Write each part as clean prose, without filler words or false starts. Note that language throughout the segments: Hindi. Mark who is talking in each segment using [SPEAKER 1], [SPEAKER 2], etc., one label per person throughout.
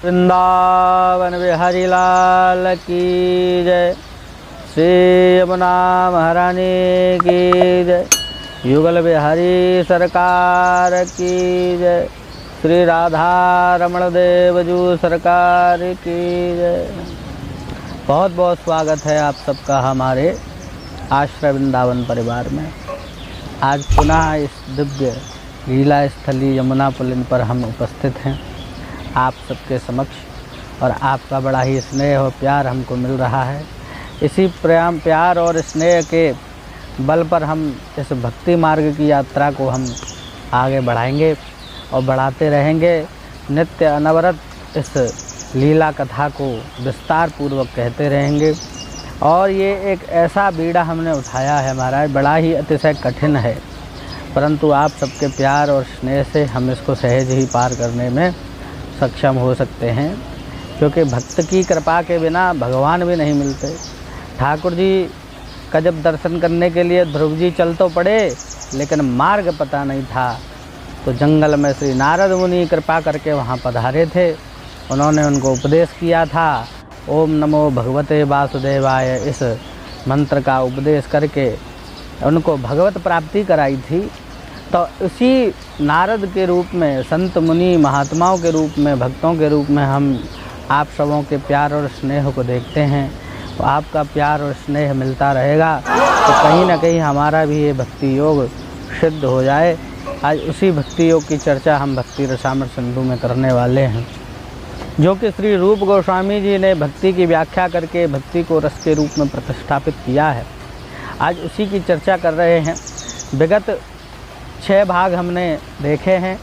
[SPEAKER 1] वृंदावन बिहारी लाल की जय। श्री यमुना महारानी की जय। युगल बिहारी सरकार की जय। श्री राधा रमण देवजू सरकार की जय। बहुत बहुत स्वागत है आप सबका हमारे आश्रय वृंदावन परिवार में। आज पुनः इस दिव्य लीला स्थली यमुना पुलिन पर हम उपस्थित हैं आप सबके समक्ष, और आपका बड़ा ही स्नेह और प्यार हमको मिल रहा है। इसी प्यार और स्नेह के बल पर हम इस भक्ति मार्ग की यात्रा को हम आगे बढ़ाएंगे और बढ़ाते रहेंगे। नित्य अनवरत इस लीला कथा को विस्तार पूर्वक कहते रहेंगे। और ये एक ऐसा बीड़ा हमने उठाया है महाराज, बड़ा ही अतिशय कठिन है, परंतु आप सबके प्यार और स्नेह से हम इसको सहज ही पार करने में सक्षम हो सकते हैं, क्योंकि भक्त की कृपा के बिना भगवान भी नहीं मिलते। ठाकुर जी का जब दर्शन करने के लिए ध्रुव जी चल तो पड़े, लेकिन मार्ग पता नहीं था, तो जंगल में श्री नारद मुनि कृपा करके वहाँ पधारे थे। उन्होंने उनको उपदेश किया था, ओम नमो भगवते वासुदेवाय, इस मंत्र का उपदेश करके उनको भगवत प्राप्ति कराई थी। तो उसी नारद के रूप में, संत मुनि महात्माओं के रूप में, भक्तों के रूप में हम आप सबों के प्यार और स्नेह को देखते हैं। तो आपका प्यार और स्नेह मिलता रहेगा तो कहीं ना कहीं हमारा भी ये भक्ति योग सिद्ध हो जाए। आज उसी भक्ति योग की चर्चा हम भक्ति रसामृत सिंधु में करने वाले हैं, जो कि श्री रूप गोस्वामी जी ने भक्ति की व्याख्या करके भक्ति को रस के रूप में प्रतिष्ठापित किया है। आज उसी की चर्चा कर रहे हैं। विगत 6 भाग हमने देखे हैं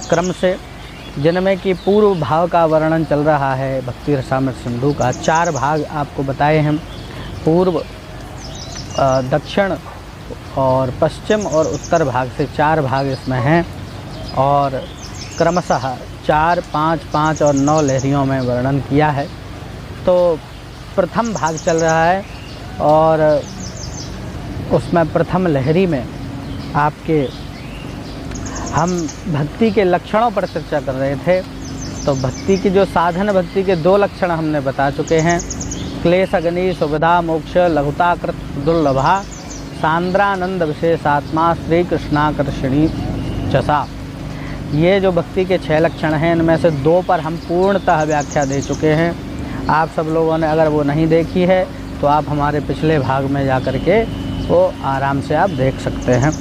[SPEAKER 1] क्रम से, जिनमें कि पूर्व भाव का वर्णन चल रहा है भक्ति रसामृत सिंधु का। 4 भाग आपको बताए हैं, पूर्व, दक्षिण और पश्चिम और उत्तर भाग से 4 भाग इसमें हैं, और क्रमशः 4, 5, 5 और 9 लहरियों में वर्णन किया है। तो प्रथम भाग चल रहा है और उसमें प्रथम लहरी में आपके हम भक्ति के लक्षणों पर चर्चा कर रहे थे। तो भक्ति की जो साधन, भक्ति के 2 लक्षण हमने बता चुके हैं, क्लेश अग्नि सुविधा मोक्ष लघुताकृत दुर्लभा सांद्रानंद विशेषात्मा श्री कृष्णाकर्षणी चसा। ये जो भक्ति के 6 लक्षण हैं, इनमें से 2 पर हम पूर्णतः व्याख्या दे चुके हैं। आप सब लोगों ने अगर वो नहीं देखी है तो आप हमारे पिछले भाग में जा कर के वो आराम से आप देख सकते हैं।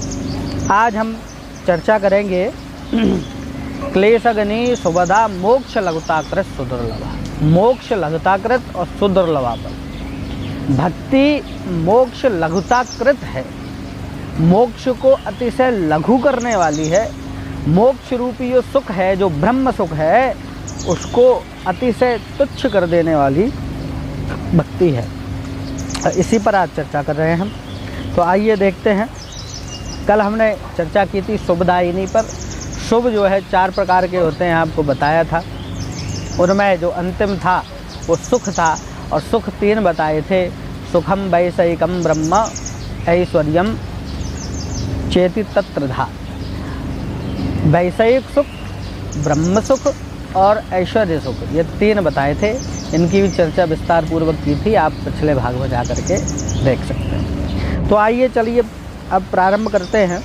[SPEAKER 1] आज हम चर्चा करेंगे क्लेश अग्नि सुविधा मोक्ष लघुताकृत सुदुर्लभा। मोक्ष लघुताकृत और सुदुर्लभा पर भक्ति मोक्ष लघुताकृत है, मोक्ष को अतिशय लघु करने वाली है। मोक्ष रूपी जो सुख है, जो ब्रह्म सुख है, उसको अतिशय तुच्छ कर देने वाली भक्ति है। इसी पर आज चर्चा कर रहे हैं हम। तो आइए देखते हैं। कल हमने चर्चा की थी शुभदायिनी पर। शुभ जो है 4 प्रकार के होते हैं, आपको बताया था। उनमें जो अंतिम था वो सुख था, और सुख 3 बताए थे, सुखम वैषयिकम ब्रह्म ऐश्वर्यम चेति तत्रधा। वैषयिक सुख, ब्रह्म सुख और ऐश्वर्य सुख, ये 3 बताए थे। इनकी भी चर्चा विस्तार पूर्वक की थी, आप पिछले भाग में जा करके देख सकते हैं। तो आइए चलिए अब प्रारंभ करते हैं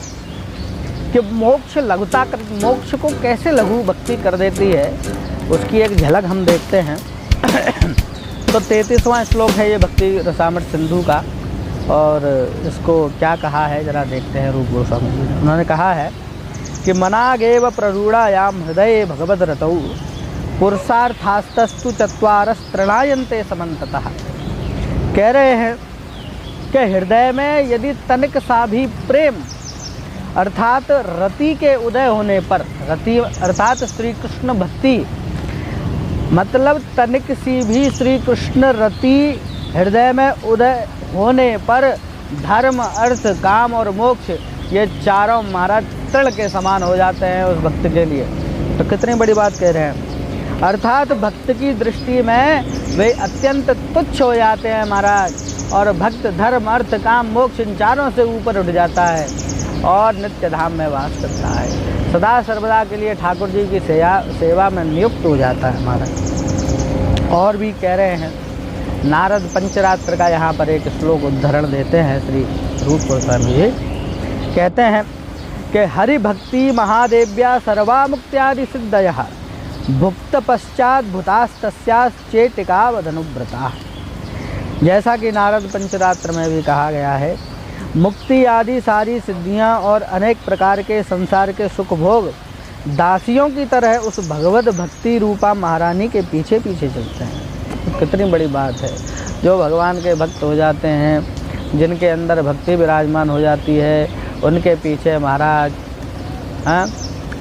[SPEAKER 1] कि मोक्ष लघुता कर, मोक्ष को कैसे लघु भक्ति कर देती है, उसकी एक झलक हम देखते हैं। तो 33वां श्लोक है ये भक्ति रसामृत सिंधु का, और इसको क्या कहा है जरा देखते हैं रूप गोस्वामी जी ने। उन्होंने कहा है कि मनागेव प्ररूढ़ायाम हृदय भगवद रतौ पुरुषार्थास्तस्तु चत्वारस्त्रणायन्ते समन्ततः। कह रहे हैं कि हृदय में यदि तनिक सा भी प्रेम अर्थात रति के उदय होने पर, रति अर्थात श्री कृष्ण भक्ति, मतलब तनिक सी भी श्री कृष्ण रति हृदय में उदय होने पर धर्म अर्थ काम और मोक्ष ये चारों महाराज तृण के समान हो जाते हैं उस भक्त के लिए। तो कितनी बड़ी बात कह रहे हैं। अर्थात भक्त की दृष्टि में वे अत्यंत तुच्छ हो जाते हैं महाराज, और भक्त धर्म अर्थ काम मोक्ष इन चारों से ऊपर उठ जाता है और नित्य धाम में वास करता है। सदा सर्वदा के लिए ठाकुर जी की सेवा में नियुक्त हो जाता है महाराज। और भी कह रहे हैं, नारद पंचरात्र का यहाँ पर एक श्लोक उद्धरण देते हैं श्री रूप गोस्वामी जी। कहते हैं कि हरि भक्ति महादेव्या सर्वा मुक्त्यादि सिद्धयः भुक्त पश्चात भूतास्तस्याश्चेटिका वदनुव्रता। जैसा कि नारद पंचरात्र में भी कहा गया है, मुक्ति आदि सारी सिद्धियां और अनेक प्रकार के संसार के सुख भोग दासियों की तरह उस भगवत भक्ति रूपा महारानी के पीछे पीछे चलते हैं। तो कितनी बड़ी बात है। जो भगवान के भक्त हो जाते हैं, जिनके अंदर भक्ति विराजमान हो जाती है, उनके पीछे महाराज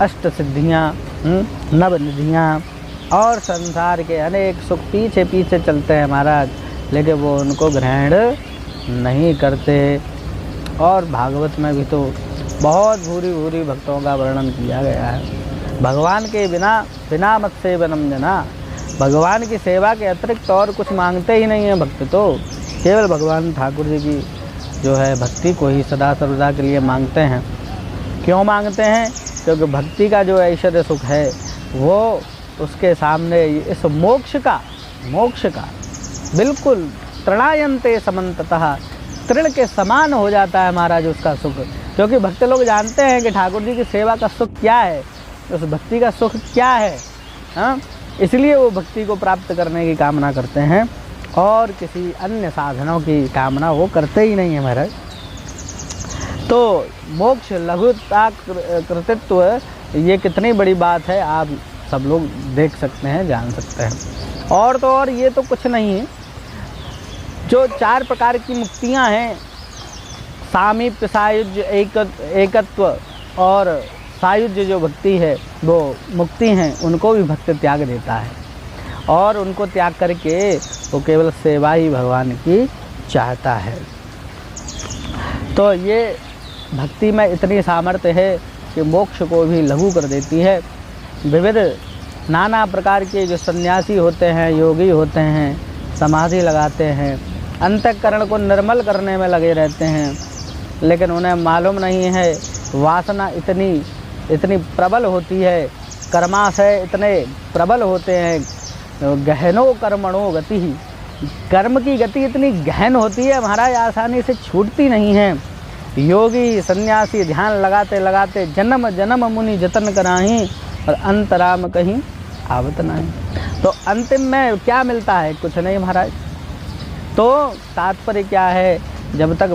[SPEAKER 1] अष्ट सिद्धियाँ, नवनिधियाँ और संसार के अनेक सुख पीछे पीछे चलते हैं महाराज, लेकिन वो उनको ग्रहण नहीं करते। और भागवत में भी तो बहुत भूरी भूरी भक्तों का वर्णन किया गया है। भगवान के बिना मत सेवनम जना, भगवान की सेवा के अतिरिक्त और कुछ मांगते ही नहीं है भक्त, तो केवल भगवान ठाकुर जी की जो है भक्ति को ही सदा सर्वदा के लिए मांगते हैं। क्यों मांगते हैं? क्योंकि भक्ति का जो ऐश्वर्य सुख है वो उसके सामने इस मोक्ष का बिल्कुल तृणायन्ते समन्ततः, तृण के समान हो जाता है महाराज उसका सुख। क्योंकि भक्त लोग जानते हैं कि ठाकुर जी की सेवा का सुख क्या है, उस भक्ति का सुख क्या है, हाँ, इसलिए वो भक्ति को प्राप्त करने की कामना करते हैं और किसी अन्य साधनों की कामना वो करते ही नहीं है महाराज। तो मोक्ष लघुता कृतित्व ये कितनी बड़ी बात है, आप सब लोग देख सकते हैं, जान सकते हैं। और तो और ये तो कुछ नहीं है, जो 4 प्रकार की मुक्तियां हैं, सामीप्य, सायुज्य, एकत्व और सायुज्य जो भक्ति है वो मुक्ति हैं, उनको भी भक्त त्याग देता है और उनको त्याग करके वो केवल सेवा ही भगवान की चाहता है। तो ये भक्ति में इतनी सामर्थ्य है कि मोक्ष को भी लघु कर देती है। विविध नाना प्रकार के जो सन्यासी होते हैं, योगी होते हैं, समाधि लगाते हैं, अंतःकरण को निर्मल करने में लगे रहते हैं, लेकिन उन्हें मालूम नहीं है वासना इतनी प्रबल होती है, कर्माशय इतने प्रबल होते हैं, गहनो कर्मणो गति ही, कर्म की गति इतनी गहन होती है महाराज, आसानी से छूटती नहीं है। योगी सन्यासी ध्यान लगाते लगाते जन्म जन्म मुनि जतन कराही और अंतराम कहीं आवत नहीं। तो अंतिम में क्या मिलता है? कुछ नहीं महाराज। तो तात्पर्य क्या है? जब तक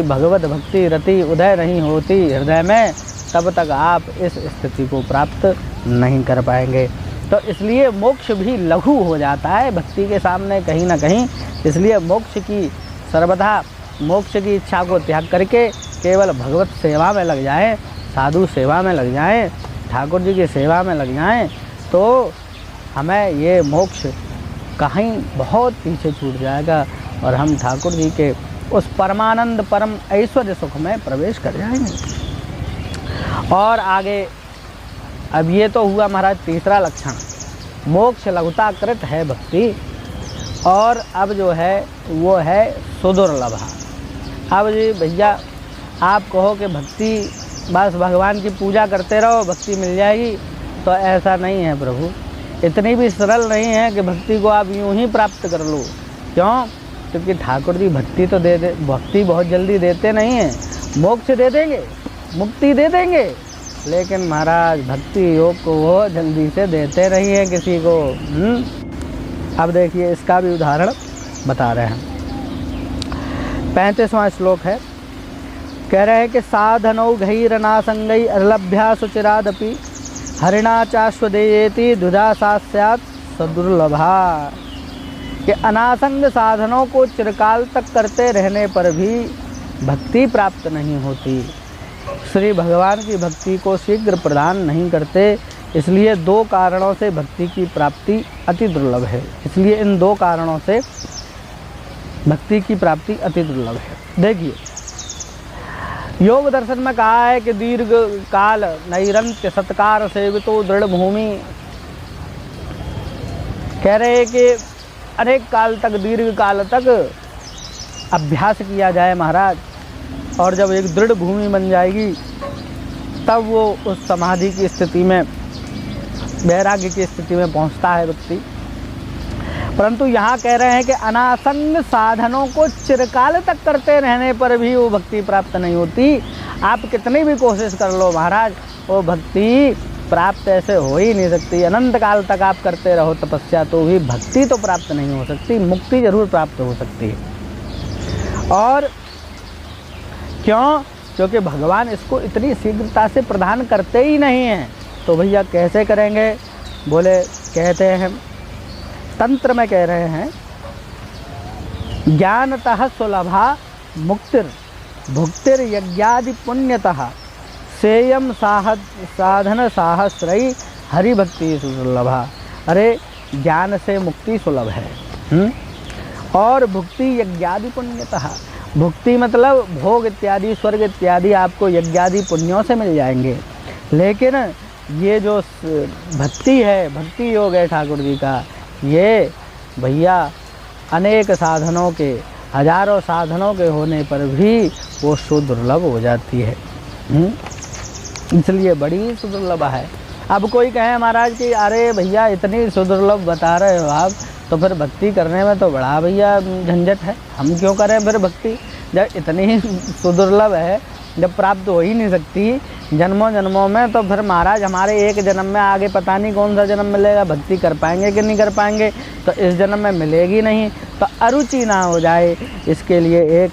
[SPEAKER 1] भगवत भक्ति रति उदय नहीं होती हृदय में, तब तक आप इस स्थिति को प्राप्त नहीं कर पाएंगे। तो इसलिए मोक्ष भी लघु हो जाता है भक्ति के सामने कहीं ना कहीं। इसलिए मोक्ष की सर्वदा मोक्ष की इच्छा को त्याग करके केवल भगवत सेवा में लग जाएं, साधु सेवा में लग जाएं, ठाकुर जी की सेवा में लग जाएं, तो हमें ये मोक्ष कहीं बहुत पीछे छूट जाएगा और हम ठाकुर जी के उस परमानंद परम ऐश्वर्य सुख में प्रवेश कर जाएंगे। और आगे अब ये तो हुआ महाराज तीसरा लक्षण, मोक्ष लघुता कृत है भक्ति, और अब जो है वो है सुदुर्लभा। अब जी भैया आप कहो कि भक्ति बस भगवान की पूजा करते रहो भक्ति मिल जाएगी, तो ऐसा नहीं है प्रभु। इतनी भी सरल नहीं है कि भक्ति को आप यूं ही प्राप्त कर लो। क्यों? क्योंकि ठाकुर जी भक्ति तो भक्ति बहुत जल्दी देते नहीं हैं। मोक्ष दे देंगे, मुक्ति दे देंगे, लेकिन महाराज भक्ति योग को वो जल्दी से देते नहीं हैं किसी को। अब देखिए इसका भी उदाहरण बता रहे हैं। 35वां श्लोक है, कह रहे हैं कि साधनौ घैरनासंगै अर्लभ्या सुचिरादपि हरिणा चाश्वदेयेति दुधा सास्यात् सदुर्लभा। कि अनासंग साधनों को चिरकाल तक करते रहने पर भी भक्ति प्राप्त नहीं होती, श्री भगवान की भक्ति को शीघ्र प्रदान नहीं करते। इसलिए 2 कारणों से भक्ति की प्राप्ति अति दुर्लभ है। इसलिए इन 2 कारणों से भक्ति की प्राप्ति अति दुर्लभ है। देखिए योग दर्शन में कहा है कि दीर्घ काल नैरंत्य सत्कार सेवितो दृढ़ भूमि। कह रहे हैं कि अनेक काल तक, दीर्घ काल तक अभ्यास किया जाए महाराज, और जब एक दृढ़ भूमि बन जाएगी तब वो उस समाधि की स्थिति में, वैराग्य की स्थिति में पहुंचता है व्यक्ति। परंतु यहाँ कह रहे हैं कि अनासंग साधनों को चिरकाल तक करते रहने पर भी वो भक्ति प्राप्त नहीं होती। आप कितनी भी कोशिश कर लो महाराज, वो भक्ति प्राप्त ऐसे हो ही नहीं सकती। अनंत काल तक आप करते रहो तपस्या तो भी भक्ति तो प्राप्त नहीं हो सकती। मुक्ति जरूर प्राप्त हो सकती है। और क्यों? क्योंकि भगवान इसको इतनी शीघ्रता से प्रदान करते ही नहीं हैं। तो भैया कैसे करेंगे? बोले कहते हैं, तंत्र में कह रहे हैं, ज्ञानतः सुलभा मुक्तिर् भुक्तिर् यज्ञादि पुण्यतः सेयम साधन साहस्रई हरि भक्ति सुलभा। अरे ज्ञान से मुक्ति सुलभ है। और भुक्ति यज्ञादि पुण्यतः, भुक्ति मतलब भोग इत्यादि, स्वर्ग इत्यादि आपको यज्ञादि पुण्यों से मिल जाएंगे। लेकिन ये जो भक्ति है, भक्ति योग है ठाकुर जी का, ये भैया अनेक साधनों के, हजारों साधनों के होने पर भी वो सुदुर्लभ हो जाती है। इसलिए बड़ी सुदुर्लभ है। अब कोई कहे महाराज कि अरे भैया इतनी सुदुर्लभ बता रहे हो आप, तो फिर भक्ति करने में तो बड़ा भैया झंझट है, हम क्यों करें फिर भक्ति? जब इतनी सुदुर्लभ है, जब प्राप्त हो ही नहीं सकती जन्मों जन्मों में, तो फिर महाराज हमारे एक जन्म में आगे पता नहीं कौन सा जन्म मिलेगा, भक्ति कर पाएंगे कि नहीं कर पाएंगे? तो इस जन्म में मिलेगी नहीं, तो अरुचि ना हो जाए इसके लिए एक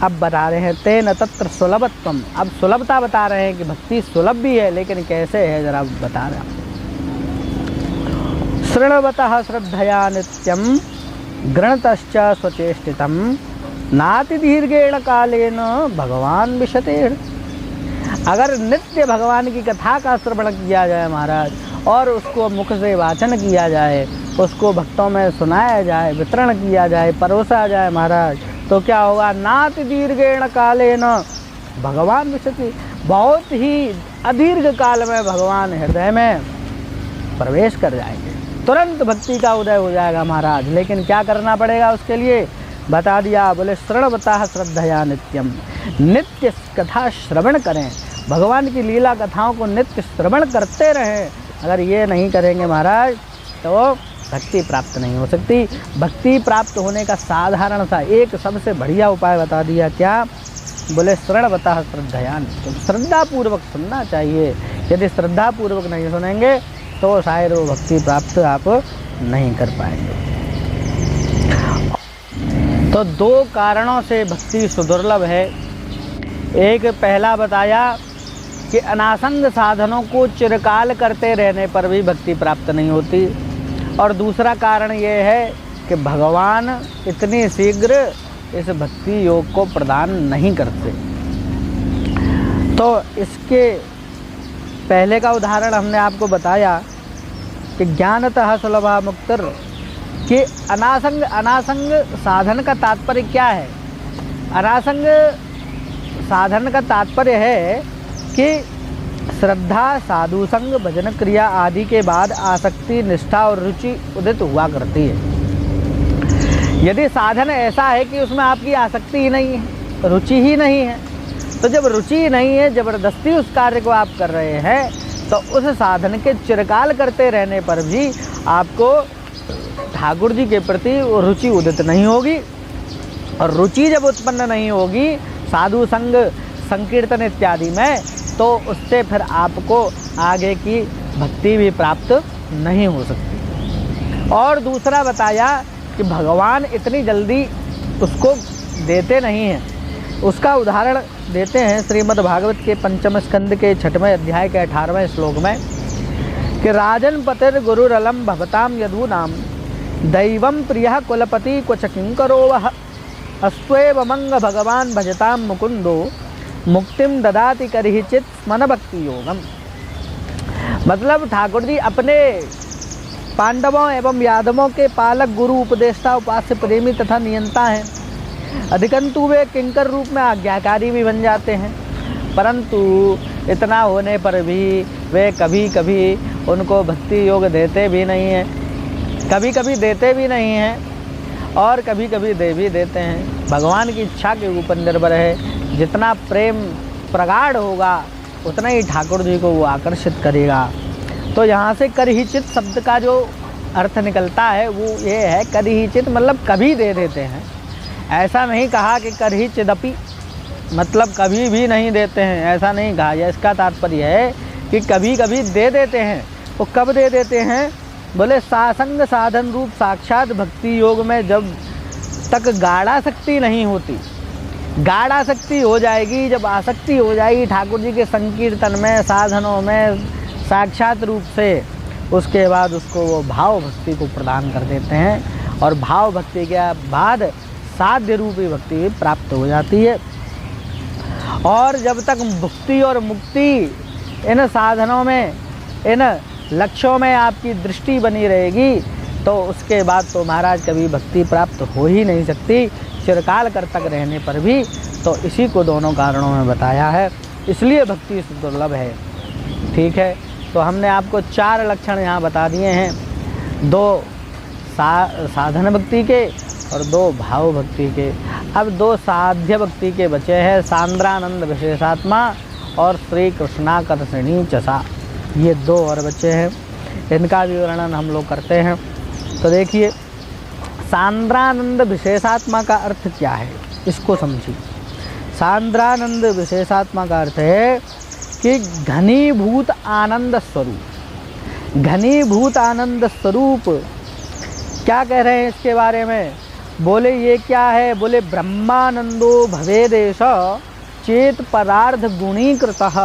[SPEAKER 1] अब बता रहे हैं, तेन तत्र सुलभत्वम। अब सुलभता बता रहे हैं कि भक्ति सुलभ भी है, लेकिन कैसे है जरा बता रहे हैं। शृण्वतः श्रद्धया नित्यम गृणतश्च स्वचेष्टितम नाति दीर्घेण कालेन भगवान विशते। अगर नित्य भगवान की कथा का श्रवण किया जाए महाराज, और उसको मुख से वाचन किया जाए, उसको भक्तों में सुनाया जाए, वितरण किया जाए, परोसा जाए महाराज, तो क्या होगा? नाति दीर्घेण कालेन भगवान विशते। बहुत ही अदीर्घ काल में भगवान हृदय में प्रवेश कर जाएंगे, तुरंत भक्ति का उदय हो जाएगा महाराज। लेकिन क्या करना पड़ेगा उसके लिए? बता दिया। बोले श्रवणवतः श्रद्धया नित्यम, नित्य कथा श्रवण करें, भगवान की लीला कथाओं को नित्य श्रवण करते रहें। अगर ये नहीं करेंगे महाराज तो भक्ति प्राप्त नहीं हो सकती। भक्ति प्राप्त होने का साधारण सा एक सबसे बढ़िया उपाय बता दिया। क्या? बोले श्रवणवतः श्रद्धया नित्यम, श्रद्धापूर्वक सुनना चाहिए। यदि श्रद्धापूर्वक नहीं सुनेंगे तो शायद वो भक्ति प्राप्त आप नहीं कर पाएंगे। तो दो कारणों से भक्ति सुदुर्लभ है। एक पहला बताया कि अनासंग साधनों को चिरकाल करते रहने पर भी भक्ति प्राप्त नहीं होती, और दूसरा कारण ये है कि भगवान इतनी शीघ्र इस भक्ति योग को प्रदान नहीं करते। तो इसके पहले का उदाहरण हमने आपको बताया कि ज्ञानतः सुलभा मुक्तिर, कि अनासंग साधन का तात्पर्य क्या है? अनासंग साधन का तात्पर्य है कि श्रद्धा, साधु संग, भजन क्रिया आदि के बाद आसक्ति, निष्ठा और रुचि उदित हुआ करती है। यदि साधन ऐसा है कि उसमें आपकी आसक्ति ही नहीं है, रुचि ही नहीं है, तो जब रुचि नहीं है, जबरदस्ती उस कार्य को आप कर रहे हैं, तो उस साधन के चिरकाल करते रहने पर भी आपको ठाकुर जी के प्रति रुचि उदित नहीं होगी। और रुचि जब उत्पन्न नहीं होगी साधु संग, संकीर्तन इत्यादि में, तो उससे फिर आपको आगे की भक्ति भी प्राप्त नहीं हो सकती। और दूसरा बताया कि भगवान इतनी जल्दी उसको देते नहीं हैं। उसका उदाहरण देते हैं श्रीमद् भागवत के 5वें स्कंद के 6वें अध्याय के 18वें श्लोक में कि राजन पतिर गुरुरलम भवताम यदूनाम दैवम प्रियः कुलपति क्वच किंकरो वः अस्त्वेव मंग भगवान भजताम मुकुंदो मुक्तिम ददाति करहिचित स्मन भक्ति योगम। मतलब ठाकुर जी अपने पांडवों एवं यादवों के पालक, गुरु, उपदेष्टा, उपास्य, प्रेमी तथा नियंता हैं। अधिकंतु वे किंकर रूप में आज्ञाकारी भी बन जाते हैं, परंतु इतना होने पर भी वे कभी कभी उनको भक्ति योग देते भी नहीं हैं, कभी कभी देते भी नहीं हैं और कभी कभी दे भी देते हैं। भगवान की इच्छा के ऊपर निर्भर है। जितना प्रेम प्रगाढ़ होगा उतना ही ठाकुर जी को वो आकर्षित करेगा। तो यहाँ से करहिचित शब्द का जो अर्थ निकलता है वो ये है कदहिचित, मतलब कभी दे देते हैं। ऐसा नहीं कहा कि कदहिचिदपि, मतलब कभी भी नहीं देते हैं, ऐसा नहीं कहा। यह इसका तात्पर्य है कि कभी कभी दे देते हैं। वो कब दे देते हैं? बोले सासंग साधन रूप साक्षात भक्ति योग में जब तक गाढ़ासक्ति नहीं होती। गाढ़ासक्ति हो जाएगी, जब आसक्ति हो जाएगी ठाकुर जी के संकीर्तन में, साधनों में साक्षात रूप से, उसके बाद उसको वो भाव भक्ति को प्रदान कर देते हैं और भाव भक्ति के बाद साध्य रूपी भक्ति प्राप्त हो जाती है। और जब तक भुक्ति और मुक्ति इन साधनों में, इन लक्ष्यों में आपकी दृष्टि बनी रहेगी तो उसके बाद तो महाराज कभी भक्ति प्राप्त हो ही नहीं सकती, चिरकाल कर तक रहने पर भी। तो इसी को दोनों कारणों में बताया है, इसलिए भक्ति दुर्लभ है। ठीक है, तो हमने आपको 4 लक्षण यहाँ बता दिए हैं, 2 साधन भक्ति के और 2 भाव भक्ति के। अब 2 साध्य भक्ति के बचे हैं, सांद्रानंद विशेषात्मा और श्री कृष्णाकर्षणी चसा। ये 2 और बचे हैं, इनका भी वर्णन हम लोग करते हैं। तो देखिए, सांद्रानंद विशेषात्मा का अर्थ क्या है, इसको समझिए। सांद्रानंद विशेषात्मा का अर्थ है कि घनीभूत आनंद स्वरूप। घनीभूत आनंद स्वरूप क्या कह रहे हैं इसके बारे में? बोले ये क्या है? बोले ब्रह्मानंदो भवेदेश चेत परार्ध गुणीकृतः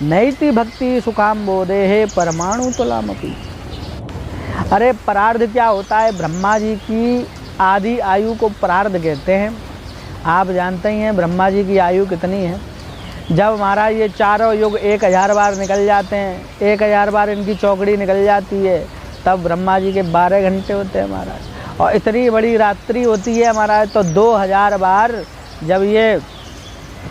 [SPEAKER 1] नैति भक्ति सुखाम्बोधे परमाणु तुलामपि। अरे परार्ध क्या होता है? ब्रह्मा जी की आदि आयु को परार्ध कहते हैं। आप जानते ही हैं ब्रह्मा जी की आयु कितनी है। जब महाराज ये चारों युग 1000 बार निकल जाते हैं, 1000 बार इनकी चौकड़ी निकल जाती है, तब ब्रह्मा जी के 12 घंटे होते हैं महाराज। और इतनी बड़ी रात्रि होती है महाराज, तो 2000 बार जब ये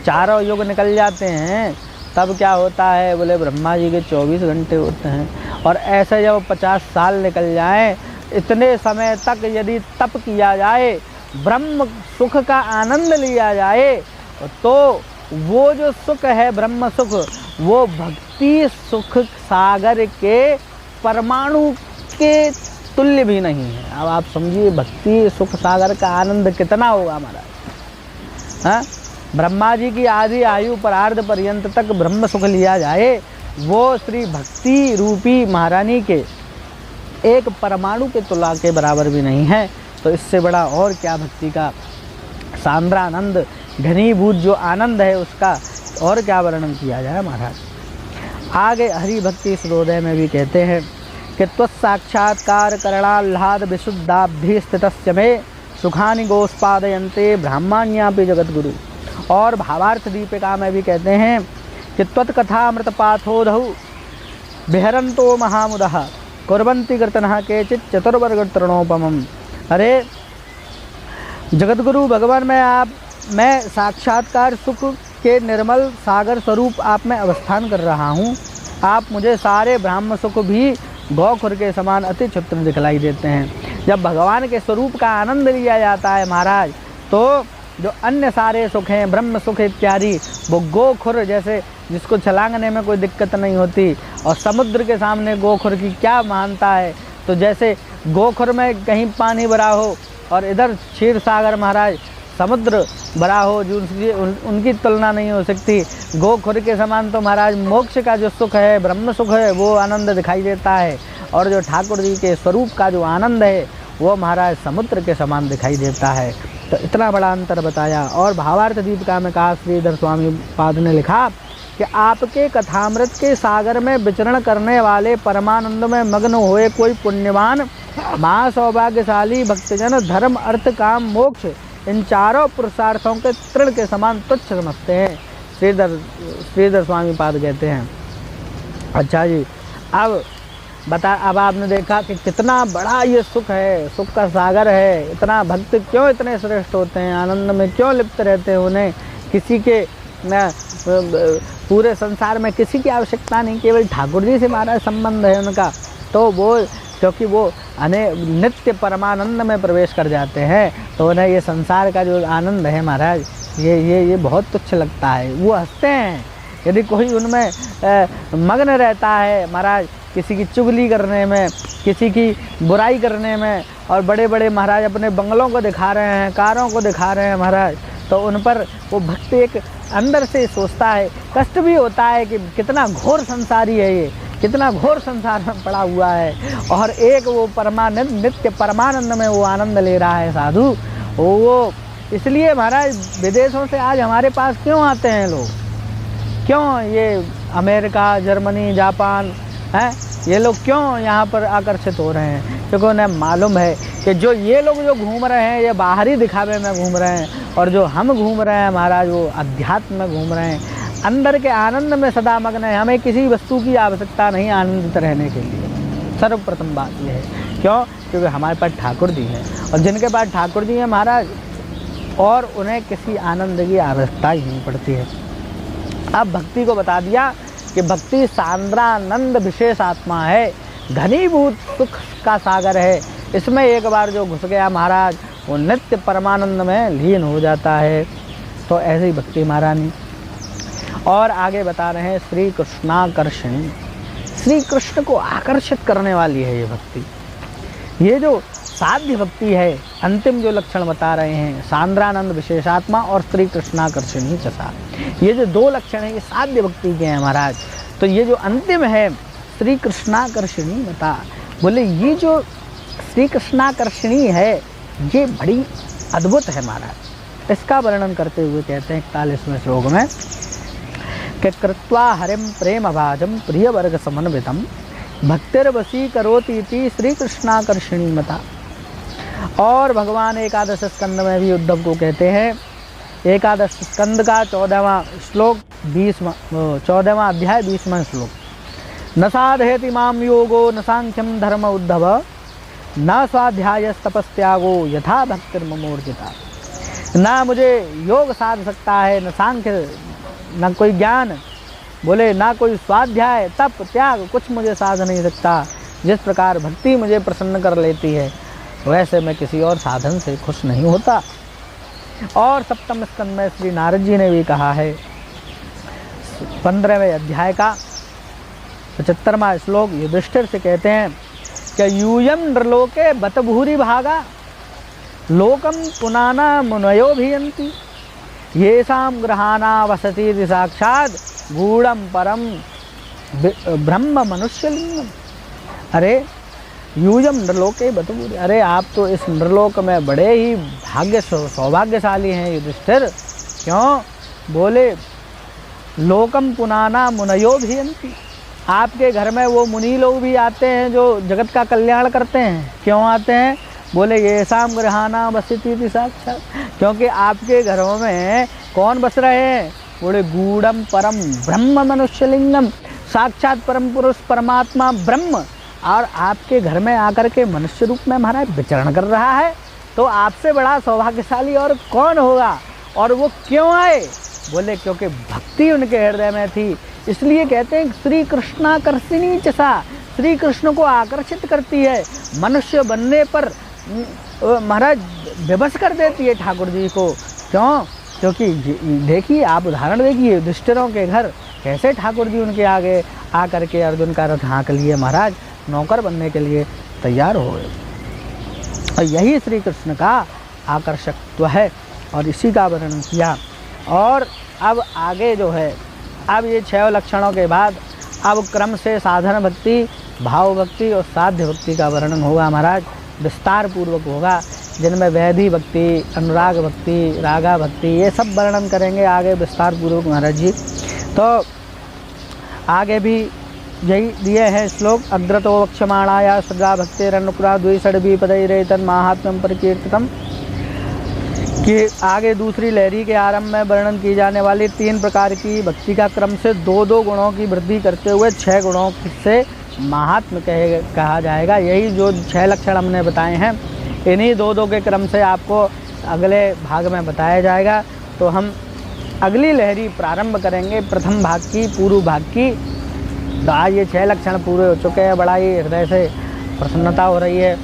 [SPEAKER 1] चारों युग निकल जाते हैं तब क्या होता है? बोले ब्रह्मा जी के 24 घंटे होते हैं। और ऐसे जब 50 साल निकल जाएं, इतने समय तक यदि तप किया जाए, ब्रह्म सुख का आनंद लिया जाए, तो वो जो सुख है ब्रह्म सुख, वो भक्ति सुख सागर के परमाणु के तुल्य भी नहीं है। अब आप समझिए भक्ति सुख सागर का आनंद कितना होगा महाराज। हाँ, ब्रह्मा जी की आदि आयु परार्ध पर्यंत तक ब्रह्म सुख लिया जाए, वो श्री भक्ति रूपी महारानी के एक परमाणु के तुला के बराबर भी नहीं है। तो इससे बड़ा और क्या भक्ति का सांद्रानंद, घनीभूत जो आनंद है उसका और क्या वर्णन किया जाए महाराज। आगे हरि भक्ति सूर्योदय में भी कहते हैं कि त्वत्साक्षात्कार करणाह्लाद विशुद्धाभ्यस्थितस्य मे सुखानि गोस्पादयन्ते ब्राह्मण्यापि जगद्गुरु। और भावार्थ दीपिका में भी कहते हैं कि त्वत्कथामृत पाथोधौ विहरन्तो महामुदः कुर्वन्ति कीर्तनः केचित् चतुर्वर्गतृणोपमम्। अरे जगद्गुरु भगवान मैं साक्षात्कार सुख के निर्मल सागर स्वरूप आप में अवस्थान कर रहा हूँ। आप मुझे सारे ब्राह्म सुख भी गौखुर के समान अति क्षुद्र दिखलाई देते हैं। जब भगवान के स्वरूप का आनंद लिया जाता है महाराज, तो जो अन्य सारे सुख हैं, ब्रह्म सुख इत्यादि, वो गोखुर जैसे जिसको छलांगने में कोई दिक्कत नहीं होती, और समुद्र के सामने गोखुर की क्या महानता है। तो जैसे गोखुर में कहीं पानी भरा हो और इधर क्षीर सागर महाराज समुद्र भरा हो, जो उनकी तुलना नहीं हो सकती। गोखुर के समान तो महाराज मोक्ष का जो सुख है, ब्रह्म सुख है, वो आनंद दिखाई देता है। और जो ठाकुर जी के स्वरूप का जो आनंद है वो महाराज समुद्र के समान दिखाई देता है। तो इतना बड़ा अंतर बताया। और भावार्थ दीपिका में कहा, श्रीधर स्वामी पाद ने लिखा कि आपके कथामृत के सागर में विचरण करने वाले परमानंद में मग्न हुए कोई पुण्यवान महासौभाग्यशाली भक्तजन धर्म अर्थ काम मोक्ष इन चारों पुरुषार्थों के तृण के समान तुच्छ समझते हैं। श्रीधर स्वामी पाद कहते हैं। अच्छा जी, अब आपने देखा कि कितना बड़ा ये सुख है, सुख का सागर है। इतना भक्त क्यों इतने श्रेष्ठ होते हैं, आनंद में क्यों लिप्त रहते हैं। उन्हें किसी के पूरे संसार में किसी की आवश्यकता नहीं, केवल ठाकुर जी से महाराज संबंध है उनका। तो वो क्योंकि वो नित्य परमानंद में प्रवेश कर जाते हैं, तो उन्हें ये संसार का जो आनंद है महाराज, ये बहुत तुच्छ लगता है। वो हंसते हैं यदि कोई उनमें मग्न रहता है महाराज, किसी की चुगली करने में, किसी की बुराई करने में, और बड़े बड़े महाराज अपने बंगलों को दिखा रहे हैं, कारों को दिखा रहे हैं महाराज, तो उन पर वो भक्त एक अंदर से सोचता है, कष्ट भी होता है कि कितना घोर संसारी है ये, कितना घोर संसार में पड़ा हुआ है, और एक वो परमानंद नित्य परमानंद में वो आनंद ले रहा है साधु। वो इसलिए महाराज विदेशों से आज हमारे पास क्यों आते हैं लोग, क्यों ये अमेरिका, जर्मनी, जापान हैं, ये लोग क्यों यहाँ पर आकर्षित हो रहे हैं? क्योंकि उन्हें मालूम है कि जो ये लोग जो घूम रहे हैं ये बाहरी दिखावे में घूम रहे हैं, और जो हम घूम रहे हैं महाराज वो अध्यात्म में घूम रहे हैं, अंदर के आनंद में सदा मग्न है। हमें किसी वस्तु की आवश्यकता नहीं आनंदित रहने के लिए। सर्वप्रथम बात यह है, क्यों? क्योंकि हमारे पास ठाकुर जी हैं, और जिनके पास ठाकुर जी हैं महाराज, और उन्हें किसी आनंद की आवश्यकता ही नहीं पड़ती है। अब भक्ति को बता दिया कि भक्ति सांद्रानंद विशेष आत्मा है, घनीभूत सुख का सागर है। इसमें एक बार जो घुस गया महाराज वो नित्य परमानंद में लीन हो जाता है। तो ऐसी भक्ति महारानी। और आगे बता रहे हैं श्री कृष्णाकर्षणी, श्री कृष्ण को आकर्षित करने वाली है ये भक्ति। ये जो साध्य भक्ति है, अंतिम जो लक्षण बता रहे हैं, सांद्रानंद विशेषात्मा और श्री कृष्णाकर्षणी चसा, ये जो दो लक्षण हैं ये साध्य भक्ति के हैं महाराज। तो ये जो अंतिम है श्री कृष्णाकर्षणी बता, बोले ये जो श्री कृष्णाकर्षणी है ये बड़ी अद्भुत है महाराज। इसका वर्णन करते हुए कहते हैं 41वें श्लोक में कि कृत्वा हरिम प्रेम भाजम प्रिय वर्ग समन्वितम भक्तिर्वशी करोति इति श्री कृष्णाकर्षणी मता। और भगवान एकादश स्कंद में भी उद्धव को कहते हैं, एकादश स्कंद का 14वां श्लोक 14वां अध्याय 20वां श्लोक, न साधयति माम योगो न सांख्यम धर्म उद्धव न स्वाध्यायस्तपस्त्यागो यथा भक्तिर्ममोर्जिता। ना मुझे योग साध सकता है, न सांख्य, न कोई ज्ञान, बोले ना कोई स्वाध्याय, तप, त्याग, कुछ मुझे साध नहीं सकता। जिस प्रकार भक्ति मुझे प्रसन्न कर लेती है वैसे मैं किसी और साधन से खुश नहीं होता। और सप्तम स्कंद में श्री नारद जी ने भी कहा है 15वें अध्याय का 75वां श्लोक, युधिष्ठिर से कहते हैं कि यूयम नृलोके बत भूरि भागा लोकम पुनाना मुनयो भियन्ति येषां ग्रहाना वसति साक्षात् गूढ़म परम ब्रह्म मनुष्यलिंगम। अरे यूयम नृलोके बत भूरि, अरे आप तो इस नृलोक में बड़े ही सौभाग्यशाली हैं युधिष्ठिर। क्यों? बोले लोकम पुनाना मुनयो भियन्ति, आपके घर में वो मुनि लोग भी आते हैं जो जगत का कल्याण करते हैं। क्यों आते हैं? बोले ये शाम ग्रहाना बसती साक्षात, क्योंकि आपके घरों में कौन बस रहे हैं? बोले गूढ़म परम ब्रह्म मनुष्यलिंगम, साक्षात परम पुरुष परमात्मा ब्रह्म, और आपके घर में आकर के मनुष्य रूप में महाराज विचरण कर रहा है। तो आपसे बड़ा सौभाग्यशाली और कौन होगा? और वो क्यों आए? बोले क्योंकि भक्ति उनके हृदय में थी। इसलिए कहते हैं श्री कृष्णाकर्षिणी चसा, श्री कृष्ण को आकर्षित करती है, मनुष्य बनने पर महाराज विवश कर देती है ठाकुर जी को। क्यों? क्योंकि देखिए आप उदाहरण देखिए युधिष्ठिरों के घर कैसे ठाकुर जी उनके आगे आकर के अर्जुन का रथ हाँक लिए महाराज, नौकर बनने के लिए तैयार हो गए। और यही श्री कृष्ण का आकर्षकत्व है और इसी का वर्णन किया। और अब आगे जो है, अब ये 6 लक्षणों के बाद अब क्रम से साधन भक्ति, भाव भक्ति और साध्य भक्ति का वर्णन होगा महाराज, विस्तार पूर्वक होगा, जिनमें वैधि भक्ति, अनुराग भक्ति, रागा भक्ति, ये सब वर्णन करेंगे आगे विस्तार पूर्वक महाराज जी। तो आगे भी यही दिए हैं श्लोक, अग्रतो वक्षमाणाया सदा भक्तिरनुक्रा द्विषड्भी पदैरेतन महात्म्यम परिकीर्तितम, कि आगे दूसरी लहरी के आरंभ में वर्णन की जाने वाली 3 प्रकार की भक्ति का क्रम से 2-2 गुणों की वृद्धि करते हुए 6 गुणों से महात्म्य कहा जाएगा। यही जो 6 लक्षण हमने बताए हैं, इन्हीं 2-2 के क्रम से आपको अगले भाग में बताया जाएगा। तो हम अगली लहरी प्रारंभ करेंगे प्रथम भाग की, पूर्व भाग की। तो आज ये 6 लक्षण पूरे हो चुके हैं, बड़ा ही हृदय से प्रसन्नता हो रही है।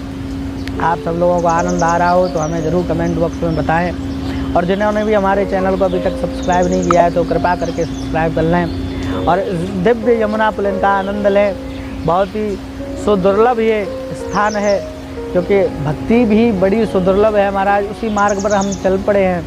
[SPEAKER 1] आप सब लोगों को आनंद आ रहा हो तो हमें ज़रूर कमेंट बॉक्स में बताएं, और जिन्होंने भी हमारे चैनल को अभी तक सब्सक्राइब नहीं किया है तो कृपा करके सब्सक्राइब कर लें और दिव्य यमुना पुलिन का आनंद लें। बहुत ही सुदुर्लभ ये स्थान है, क्योंकि भक्ति भी बड़ी सुदुर्लभ है महाराज। उसी मार्ग पर हम चल पड़े हैं,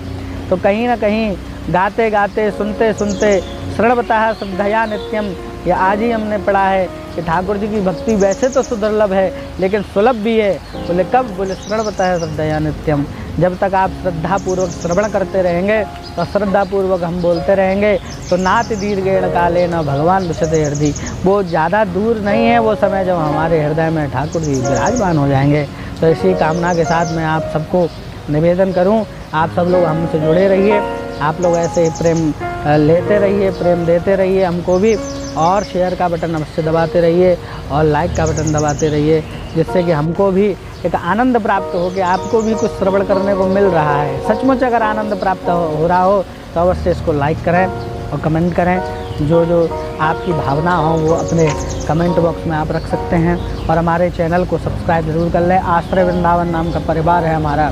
[SPEAKER 1] तो कहीं ना कहीं गाते गाते सुनते सुनते श्रवणवतः श्रद्धया नित्यम, ये आज ही हमने पढ़ा है कि ठाकुर जी की भक्ति वैसे तो सुदुर्लभ है लेकिन सुलभ भी है। बोले कब? बोले श्रवणवतः श्रद्धया नित्यम। जब तक आप श्रद्धापूर्वक श्रवण करते रहेंगे तो श्रद्धापूर्वक हम बोलते रहेंगे तो नाति दीर्घेण काले न भगवान विशते हृदय, वो ज़्यादा दूर नहीं है वो समय जब हमारे हृदय में ठाकुर जी विराजमान हो जाएंगे। तो इसी कामना के साथ मैं आप सबको निवेदन करूं, आप सब लोग हमसे जुड़े रहिए, आप लोग ऐसे ही प्रेम लेते रहिए, प्रेम देते रहिए हमको भी, और शेयर का बटन अवश्य दबाते रहिए और लाइक का बटन दबाते रहिए, जिससे कि हमको भी एक आनंद प्राप्त हो कि आपको भी कुछ श्रवण करने को मिल रहा है। सचमुच अगर आनंद प्राप्त हो रहा हो तो अवश्य इसको लाइक करें और कमेंट करें। जो जो आपकी भावना हो वो अपने कमेंट बॉक्स में आप रख सकते हैं, और हमारे चैनल को सब्सक्राइब ज़रूर कर लें। आश्रय वृंदावन नाम का परिवार है हमारा।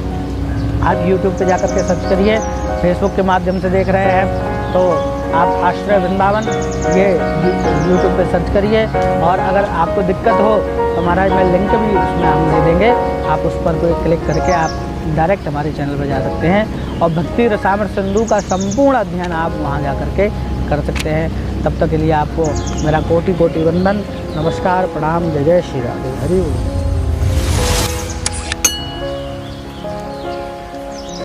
[SPEAKER 1] आप यूट्यूब पे जाकर के सर्च करिए, फेसबुक के माध्यम से देख रहे हैं तो आप आश्रय वृंदावन ये यूट्यूब पे सर्च करिए, और अगर आपको दिक्कत हो तो महाराज मैं लिंक भी उसमें हम दे देंगे, आप उस पर कोई क्लिक करके आप डायरेक्ट हमारे चैनल पर जा सकते हैं, और भक्ति रसामृत सिंधु का संपूर्ण अध्ययन आप वहाँ जा करके कर सकते हैं। तब तक के लिए आपको मेरा कोटि कोटि वंदन, नमस्कार, प्रणाम, जय जय श्री राधे, हरि बोल।